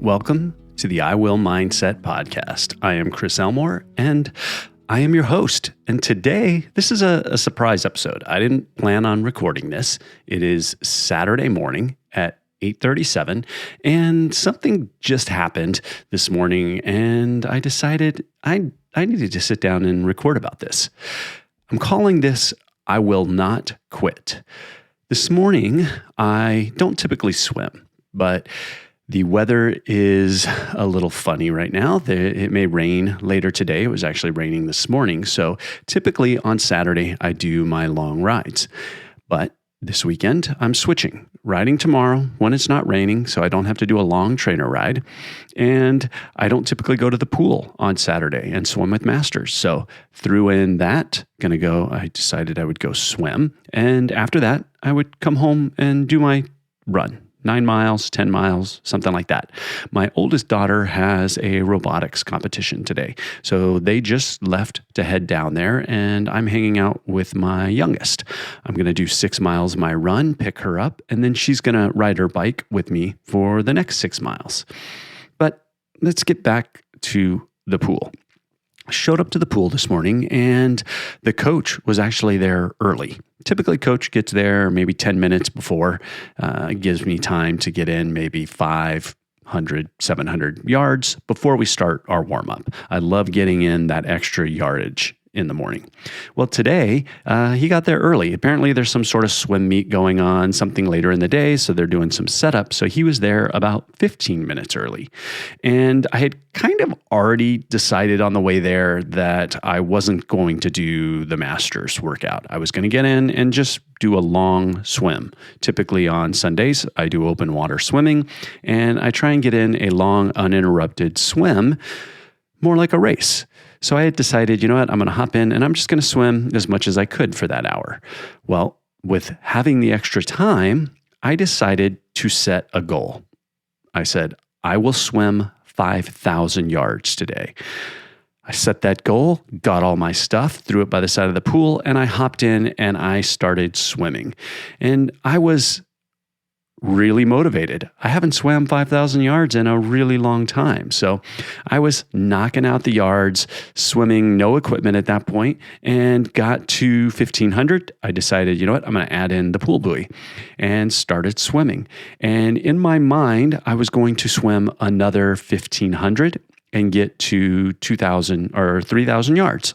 Welcome to the I Will Mindset podcast. I am Chris Elmore, and I am your host. And today, this is a surprise episode. I didn't plan on recording this. It is Saturday morning at 8:37, and something just happened this morning, and I decided I needed to sit down and record about this. I'm calling this I Will Not Quit. This morning, I don't typically swim, but the weather is a little funny right now. It may rain later today. It was actually raining this morning. So typically on Saturday, I do my long rides. But this weekend, I'm switching, riding tomorrow when it's not raining, so I don't have to do a long trainer ride. And I don't typically go to the pool on Saturday and swim with masters. So threw in that, I decided I would go swim. And after that, I would come home and do my run. 9 miles, 10 miles, something like that. My oldest daughter has a robotics competition today. So they just left to head down there, and I'm hanging out with my youngest. I'm going to do 6 miles my run, pick her up, and then she's going to ride her bike with me for the next 6 miles. But let's get back to the pool. I showed up to the pool this morning, and the coach was actually there early. Typically, coach gets there maybe 10 minutes before. Gives me time to get in maybe 500, 700 yards before we start our warm-up. I love getting in that extra yardage in the morning. Well, today, he got there early. Apparently, there's some sort of swim meet going on, something later in the day, so they're doing some setup. So he was there about 15 minutes early. And I had kind of already decided on the way there that I wasn't going to do the Masters workout. I was going to get in and just do a long swim. Typically on Sundays, I do open water swimming, and I try and get in a long, uninterrupted swim, more like a race. So I had decided, I'm going to hop in and I'm just going to swim as much as I could for that hour. Well, with having the extra time, I decided to set a goal. I said, I will swim 5,000 yards today. I set that goal, got all my stuff, threw it by the side of the pool, and I hopped in and I started swimming. And I was really motivated. I haven't swam 5,000 yards in a really long time. So I was knocking out the yards, swimming, no equipment at that point, and got to 1,500. I decided, I'm going to add in the pool buoy and started swimming. And in my mind, I was going to swim another 1,500 and get to 2,000 or 3,000 yards.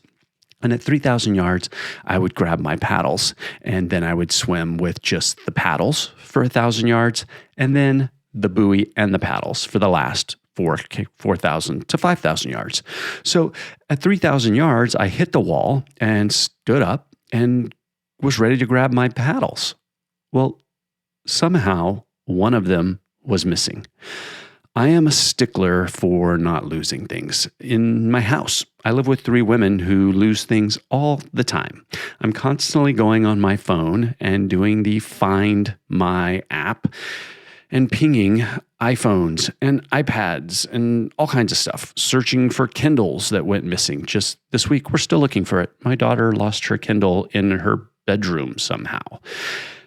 And at 3,000 yards, I would grab my paddles, and then I would swim with just the paddles for 1,000 yards, and then the buoy and the paddles for the last 4,000 to 5,000 yards. So at 3,000 yards, I hit the wall and stood up and was ready to grab my paddles. Well, somehow one of them was missing. I am a stickler for not losing things. In my house, I live with 3 women who lose things all the time. I'm constantly going on my phone and doing the Find My app and pinging iPhones and iPads and all kinds of stuff, searching for Kindles that went missing. Just this week, we're still looking for it. My daughter lost her Kindle in her bedroom somehow.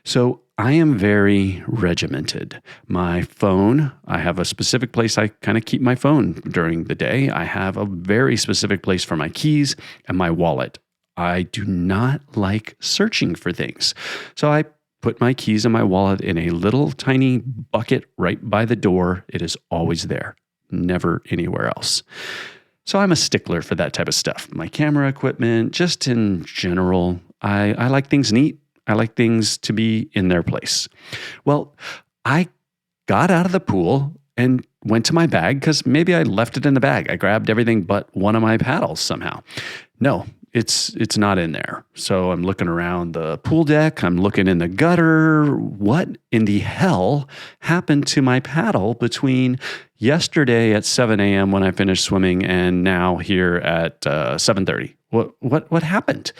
So I am very regimented. My phone, I have a specific place I kind of keep my phone during the day. I have a very specific place for my keys and my wallet. I do not like searching for things. So I put my keys and my wallet in a little tiny bucket right by the door. It is always there, never anywhere else. So I'm a stickler for that type of stuff. My camera equipment, just in general, I like things neat. I like things to be in their place. Well, I got out of the pool and went to my bag because maybe I left it in the bag. I grabbed everything but one of my paddles somehow. No, it's not in there. So I'm looking around the pool deck. I'm looking in the gutter. What in the hell happened to my paddle between yesterday at 7 a.m. when I finished swimming and now here at 7:30? What happened?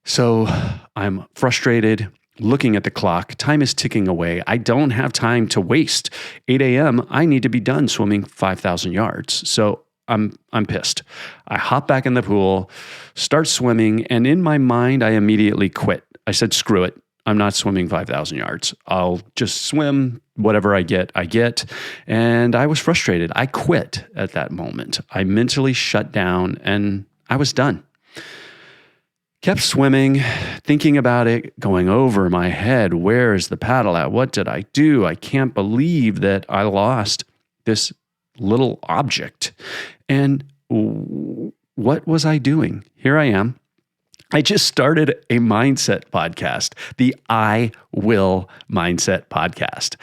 So I'm frustrated, looking at the clock. Time is ticking away. I don't have time to waste. 8 a.m., I need to be done swimming 5,000 yards. So I'm pissed. I hop back in the pool, start swimming, and in my mind, I immediately quit. I said, screw it. I'm not swimming 5,000 yards. I'll just swim whatever I get, I get. And I was frustrated. I quit at that moment. I mentally shut down and I was done. Kept swimming, thinking about it, going over my head. Where is the paddle at? What did I do? I can't believe that I lost this little object. And what was I doing? Here I am. I just started a mindset podcast, the I Will Mindset podcast.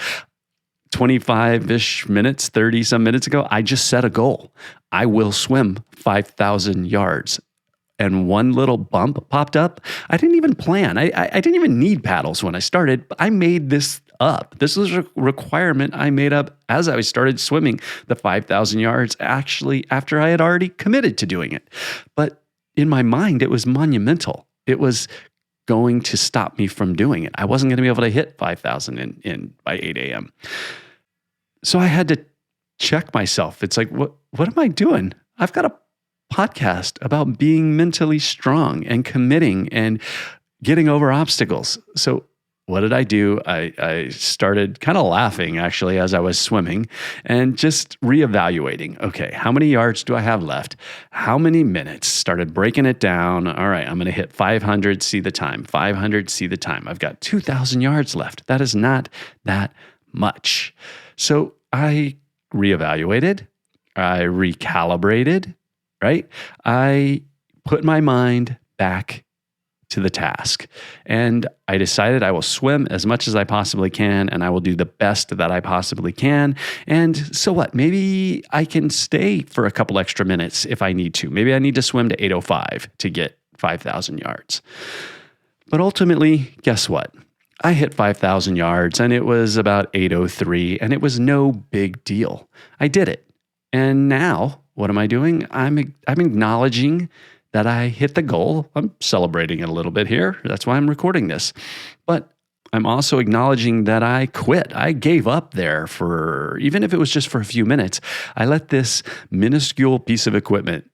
25-ish minutes, 30 some minutes ago, I just set a goal. I will swim 5,000 yards. And one little bump popped up. I didn't even plan. I didn't even need paddles when I started. I made this up. This was a requirement I made up as I started swimming the 5,000 yards, actually, after I had already committed to doing it. But in my mind, it was monumental. It was going to stop me from doing it. I wasn't going to be able to hit 5,000 in by 8 a.m. So I had to check myself. It's like, what am I doing? I've got a podcast about being mentally strong and committing and getting over obstacles. So what did I do? I started kind of laughing actually as I was swimming and just reevaluating. Okay, how many yards do I have left? How many minutes? Started breaking it down. All right, I'm going to hit 500, see the time. 500, see the time. I've got 2,000 yards left. That is not that much. So I reevaluated. I recalibrated. Right? I put my mind back to the task and I decided I will swim as much as I possibly can and I will do the best that I possibly can. And so what? Maybe I can stay for a couple extra minutes if I need to. Maybe I need to swim to 8:05 to get 5,000 yards. But ultimately, guess what? I hit 5,000 yards and it was about 8:03 and it was no big deal. I did it. And now, what am I doing? I'm acknowledging that I hit the goal. I'm celebrating it a little bit here. That's why I'm recording this. But I'm also acknowledging that I quit. I gave up there for, even if it was just for a few minutes, I let this minuscule piece of equipment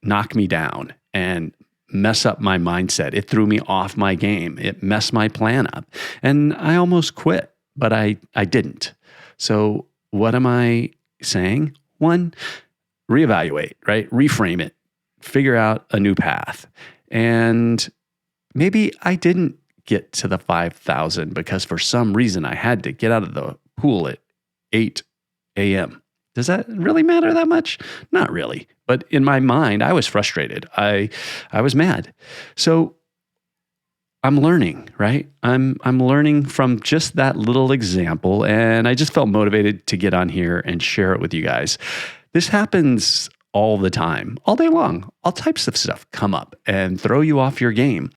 knock me down and mess up my mindset. It threw me off my game. It messed my plan up. And I almost quit, but I didn't. So what am I saying? One, reevaluate, right? Reframe it, figure out a new path. And maybe I didn't get to the 5,000 because for some reason I had to get out of the pool at 8 a.m. Does that really matter that much? Not really. But in my mind, I was frustrated. I was mad. So I'm learning, right? I'm learning from just that little example, and I just felt motivated to get on here and share it with you guys. This happens all the time, all day long. All types of stuff come up and throw you off your game.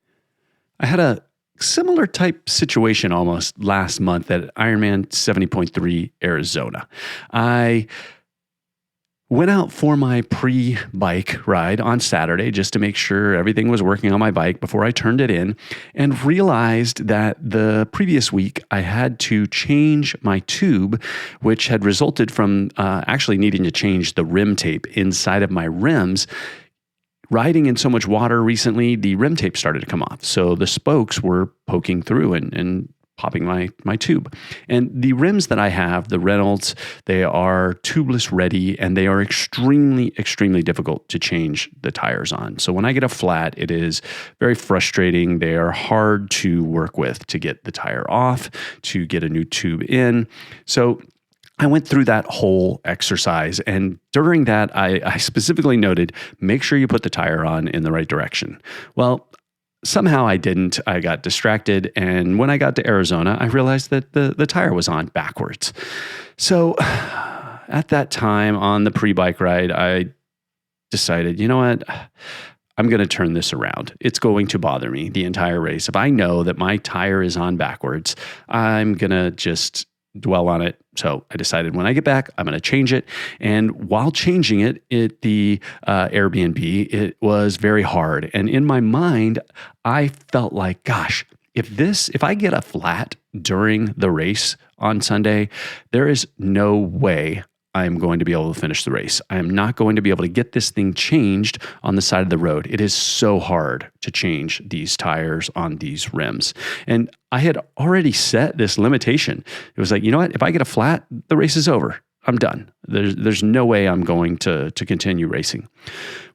I had a similar type situation almost last month at Ironman 70.3 Arizona. I went out for my pre-bike ride on Saturday just to make sure everything was working on my bike before I turned it in, and realized that the previous week I had to change my tube, which had resulted from actually needing to change the rim tape inside of my rims. Riding in so much water recently, the rim tape started to come off. So the spokes were poking through and popping my tube. And the rims that I have, the Reynolds, they are tubeless ready and they are extremely, extremely difficult to change the tires on. So when I get a flat, it is very frustrating. They are hard to work with to get the tire off, to get a new tube in. So I went through that whole exercise, and during that, I specifically noted, make sure you put the tire on in the right direction. Well, somehow I didn't. I got distracted, and when I got to Arizona, I realized that the tire was on backwards. So at that time on the pre-bike ride, I decided, you know what? I'm going to turn this around. It's going to bother me the entire race. If I know that my tire is on backwards, I'm going to just dwell on it. So I decided when I get back, I'm going to change it. And while changing it at the Airbnb, it was very hard. And in my mind, I felt like, gosh, if I get a flat during the race on Sunday, there is no way I am going to be able to finish the race. I am not going to be able to get this thing changed on the side of the road. It is so hard to change these tires on these rims. And I had already set this limitation. It was like, you know what? If I get a flat, the race is over. I'm done. There's no way I'm going to continue racing.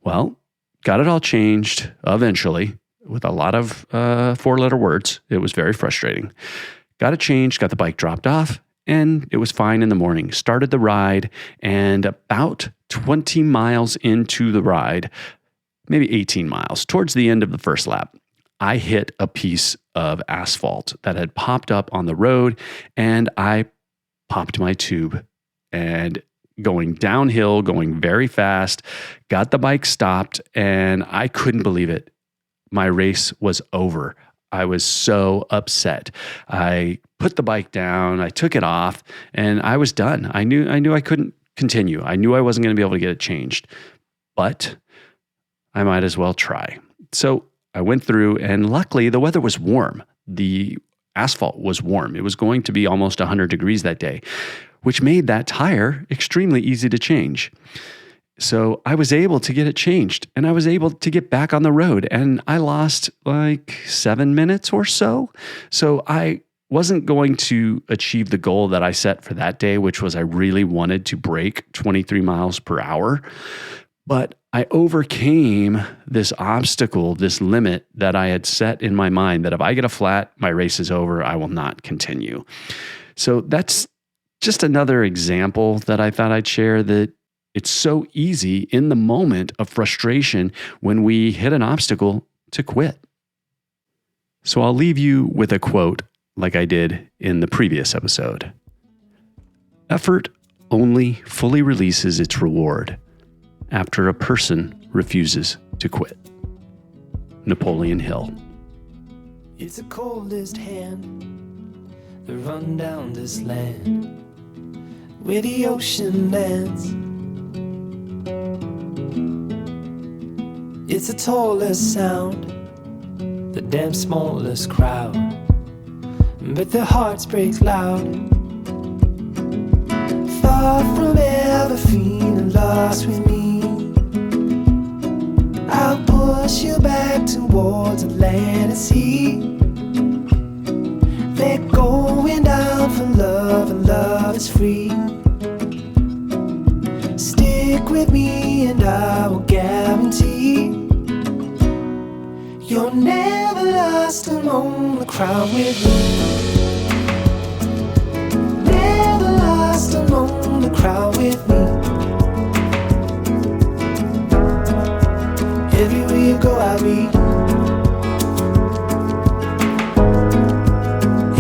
Well, got it all changed eventually with a lot of 4-letter words. It was very frustrating. Got it changed, got the bike dropped off, and it was fine in the morning. Started the ride, and about 20 miles into the ride, maybe 18 miles, towards the end of the first lap, I hit a piece of asphalt that had popped up on the road, and I popped my tube. And going downhill, going very fast, got the bike stopped, and I couldn't believe it. My race was over. I was so upset. I put the bike down, I took it off, and I was done. I knew I couldn't continue. I knew I wasn't going to be able to get it changed, but I might as well try. So I went through, and luckily the weather was warm. The asphalt was warm. It was going to be almost 100 degrees that day, which made that tire extremely easy to change. So I was able to get it changed, and I was able to get back on the road, and I lost like 7 minutes or so. So I wasn't going to achieve the goal that I set for that day, which was I really wanted to break 23 miles per hour. But I overcame this obstacle, this limit that I had set in my mind that if I get a flat, my race is over, I will not continue. So that's just another example that I thought I'd share, that it's so easy in the moment of frustration when we hit an obstacle to quit. So I'll leave you with a quote like I did in the previous episode. Effort only fully releases its reward after a person refuses to quit. Napoleon Hill. It's the coldest hand that run down this land where the ocean lands. It's the tallest sound, the damn smallest crowd, but their hearts break loud. Far from ever feeling lost with me, I'll push you back towards the land and sea. They're going down for love, and love is free. Stick with me and I will guarantee you're never lost among the crowd with me. Never lost among the crowd with me. Everywhere you go I'll be.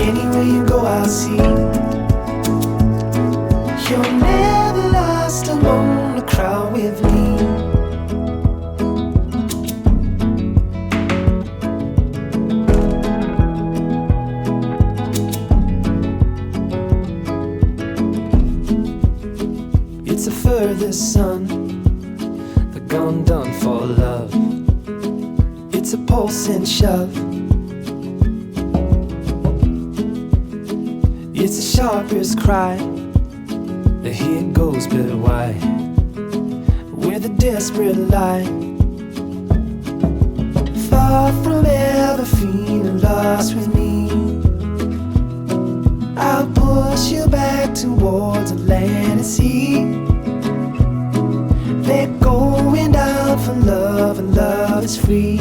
Anywhere you go I'll see. You're never lost among the crowd with me. It's the furthest sun, the gun done for love. It's a pulse and shove. It's the sharpest cry. The heat goes but why, where the desperate lie. Far from ever feeling lost with me, I'll push you back towards the land and sea. They're going down for love, and love is free.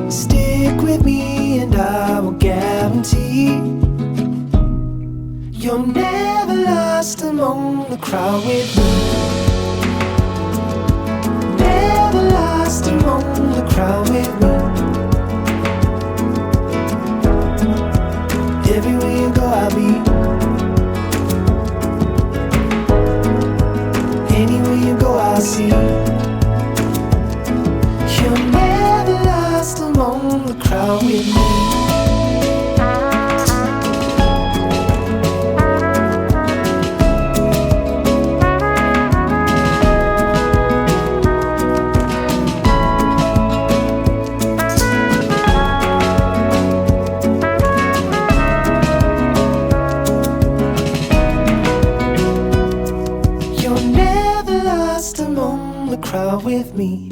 Stick with me and I will guarantee you're never lost among the crowd with me. Never lost among the crowd with me. Everywhere you go I'll be. Anywhere you go I'll see. You're never lost among the crowd with me. crowd with me.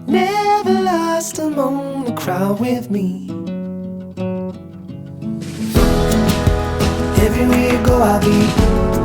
Never lost among the crowd with me. Everywhere you go I'll be